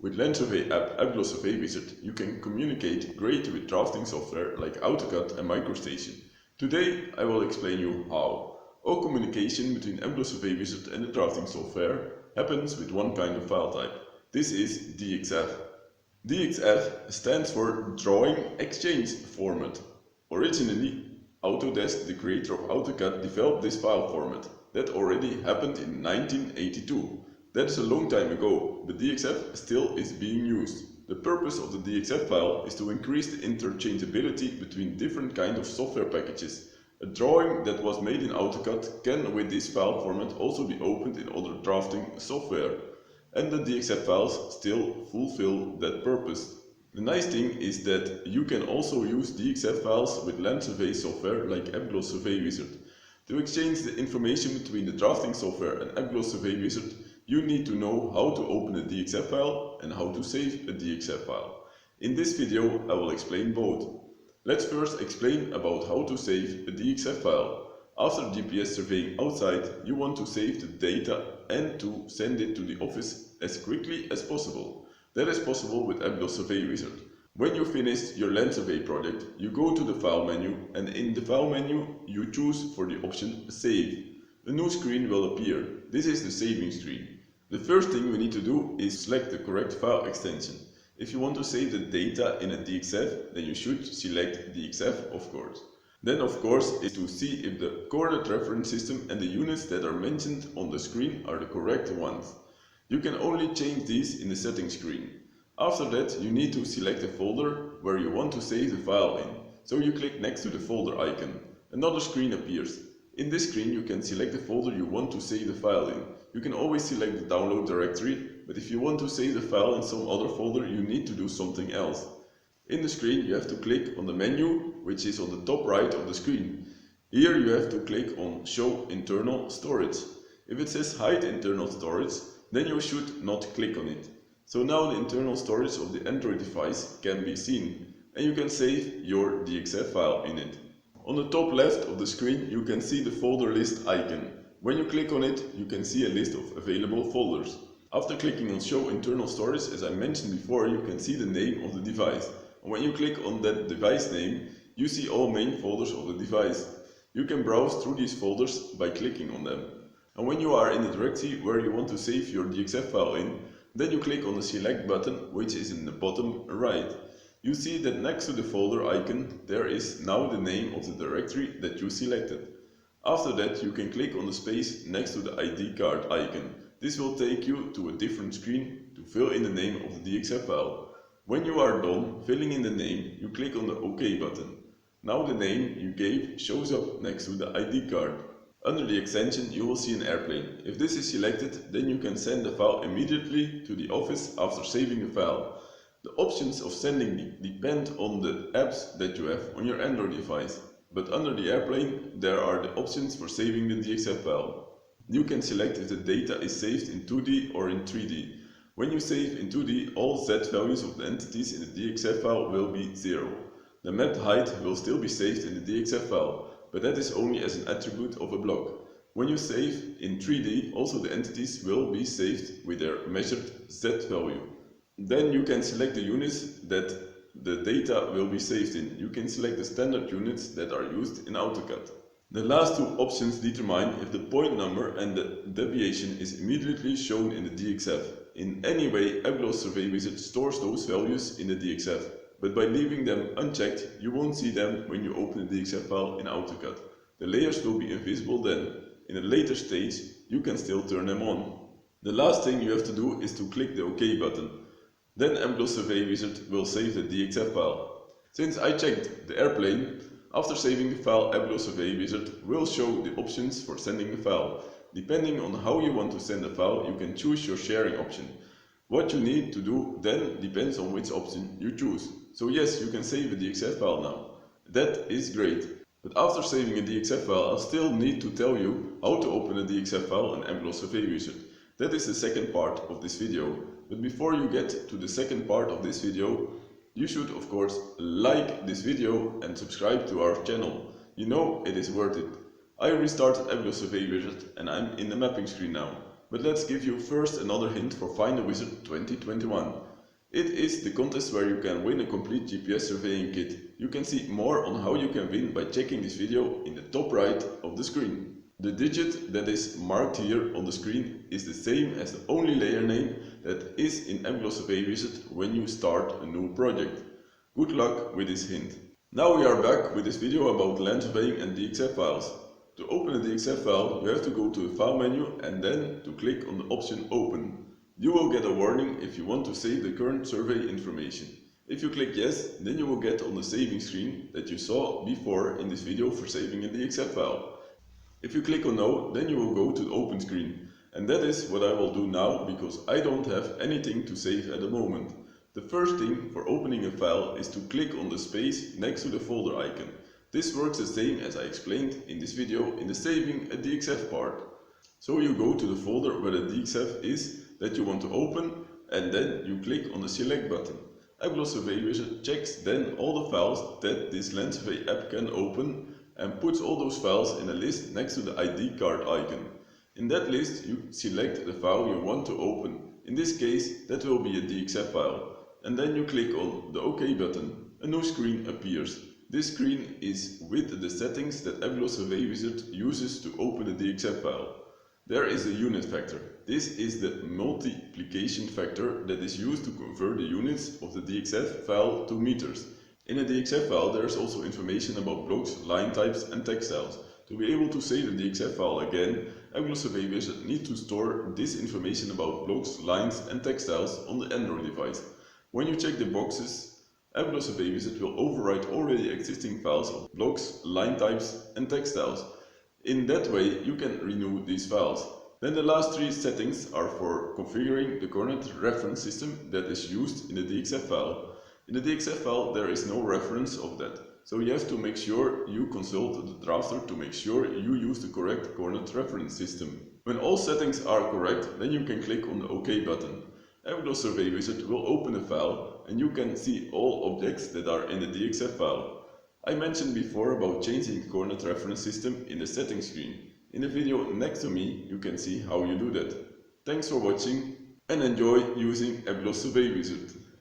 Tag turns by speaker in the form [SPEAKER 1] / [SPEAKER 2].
[SPEAKER 1] With Apglos Survey Wizard, you can communicate great with drafting software like AutoCAD and MicroStation. Today, I will explain you how. All communication between Apglos Survey Wizard and the drafting software happens with one kind of file type. This is DXF. DXF stands for Drawing Exchange Format. Originally, Autodesk, the creator of AutoCAD, developed this file format. That already happened in 1982. That is a long time ago, but DXF still is being used. The purpose of the DXF file is to increase the interchangeability between different kinds of software packages. A drawing that was made in AutoCAD can with this file format also be opened in other drafting software. And the DXF files still fulfill that purpose. The nice thing is that you can also use DXF files with land survey software like Apglos Survey Wizard. To exchange the information between the drafting software and Apglos Survey Wizard, you need to know how to open a DXF file and how to save a DXF file. In this video, I will explain both. Let's first explain about how to save a DXF file. After GPS surveying outside, you want to save the data and to send it to the office as quickly as possible. That is possible with Apglos Survey Wizard. When you finish your land survey project, you go to the File menu, and in the File menu, you choose for the option Save. A new screen will appear. This is the saving screen. The first thing we need to do is select the correct file extension. If you want to save the data in a DXF, then you should select DXF, of course. Then, of course, is to see if the coordinate reference system and the units that are mentioned on the screen are the correct ones. You can only change these in the settings screen. After that, you need to select a folder where you want to save the file in. So you click next to the folder icon. Another screen appears. In this screen, you can select the folder you want to save the file in. You can always select the download directory, but if you want to save the file in some other folder, you need to do something else. In the screen, you have to click on the menu, which is on the top right of the screen. Here you have to click on Show Internal Storage. If it says Hide Internal Storage, then you should not click on it. So now the internal storage of the Android device can be seen, and you can save your DXF file in it. On the top left of the screen, you can see the folder list icon. When you click on it, you can see a list of available folders. After clicking on Show Internal Storage, as I mentioned before, you can see the name of the device. And when you click on that device name, you see all main folders of the device. You can browse through these folders by clicking on them. And when you are in the directory where you want to save your DXF file in, then you click on the Select button, which is in the bottom right. You see that next to the folder icon, there is now the name of the directory that you selected. After that, you can click on the space next to the ID card icon. This will take you to a different screen to fill in the name of the DXF file. When you are done filling in the name, you click on the OK button. Now the name you gave shows up next to the ID card. Under the extension, you will see an airplane. If this is selected, then you can send the file immediately to the office after saving the file. The options of sending depend on the apps that you have on your Android device. But under the airplane, there are the options for saving the DXF file. You can select if the data is saved in 2D or in 3D. When you save in 2D, all Z values of the entities in the DXF file will be 0. The mapped height will still be saved in the DXF file, but that is only as an attribute of a block. When you save in 3D, also the entities will be saved with their measured Z value. Then you can select the units that the data will be saved in. You can select the standard units that are used in AutoCAD. The last two options determine if the point number and the deviation is immediately shown in the DXF. In any way, Apglos Survey Wizard stores those values in the DXF, but by leaving them unchecked, you won't see them when you open the DXF file in AutoCAD. The layers will be invisible then. In a later stage, you can still turn them on. The last thing you have to do is to click the OK button. Then Apglos Survey Wizard will save the DXF file. Since I checked the airplane, after saving the file, Apglos Survey Wizard will show the options for sending the file. Depending on how you want to send the file, you can choose your sharing option. What you need to do then depends on which option you choose. So yes, you can save a DXF file now. That is great. But after saving a DXF file, I'll still need to tell you how to open a DXF file in Apglos Survey Wizard. That is the second part of this video. But before you get to the second part of this video, you should of course like this video and subscribe to our channel. You know it is worth it. I restarted Apglos Survey Wizard and I'm in the mapping screen now. But let's give you first another hint for Find a Wizard 2021. It is the contest where you can win a complete GPS surveying kit. You can see more on how you can win by checking this video in the top right of the screen. The digit that is marked here on the screen is the same as the only layer name that is in Apglos Survey Wizard when you start a new project. Good luck with this hint. Now we are back with this video about land surveying and DXF files. To open a DXF file, you have to go to the File menu and then to click on the option Open. You will get a warning if you want to save the current survey information. If you click Yes, then you will get on the saving screen that you saw before in this video for saving a DXF file. If you click on No, then you will go to the Open screen. And that is what I will do now because I don't have anything to save at the moment. The first thing for opening a file is to click on the space next to the folder icon. This works the same as I explained in this video in the Saving a DXF part. So you go to the folder where the DXF is that you want to open and then you click on the Select button. Apglos Survey Wizard checks then all the files that this land survey app can open and puts all those files in a list next to the ID card icon. In that list you select the file you want to open. In this case that will be a DXF file. And then you click on the OK button. A new screen appears. This screen is with the settings that Apglos Survey Wizard uses to open a DXF file. There is a unit factor. This is the multiplication factor that is used to convert the units of the DXF file to meters. In a DXF file there is also information about blocks, line types and text styles. To be able to save the DXF file again, Apglos Survey Wizard needs to store this information about blocks, lines and text styles on the Android device. When you check the boxes, Apglos Survey Wizard will overwrite already existing files of blocks, line types and text styles. In that way you can renew these files. Then the last three settings are for configuring the coordinate reference system that is used in the DXF file. In the DXF file there is no reference of that, so you have to make sure you consult the drafter to make sure you use the correct coordinate reference system. When all settings are correct, then you can click on the OK button. Apglos Survey Wizard will open the file and you can see all objects that are in the DXF file. I mentioned before about changing the coordinate reference system in the settings screen. In the video next to me you can see how you do that. Thanks for watching and enjoy using Apglos Survey Wizard.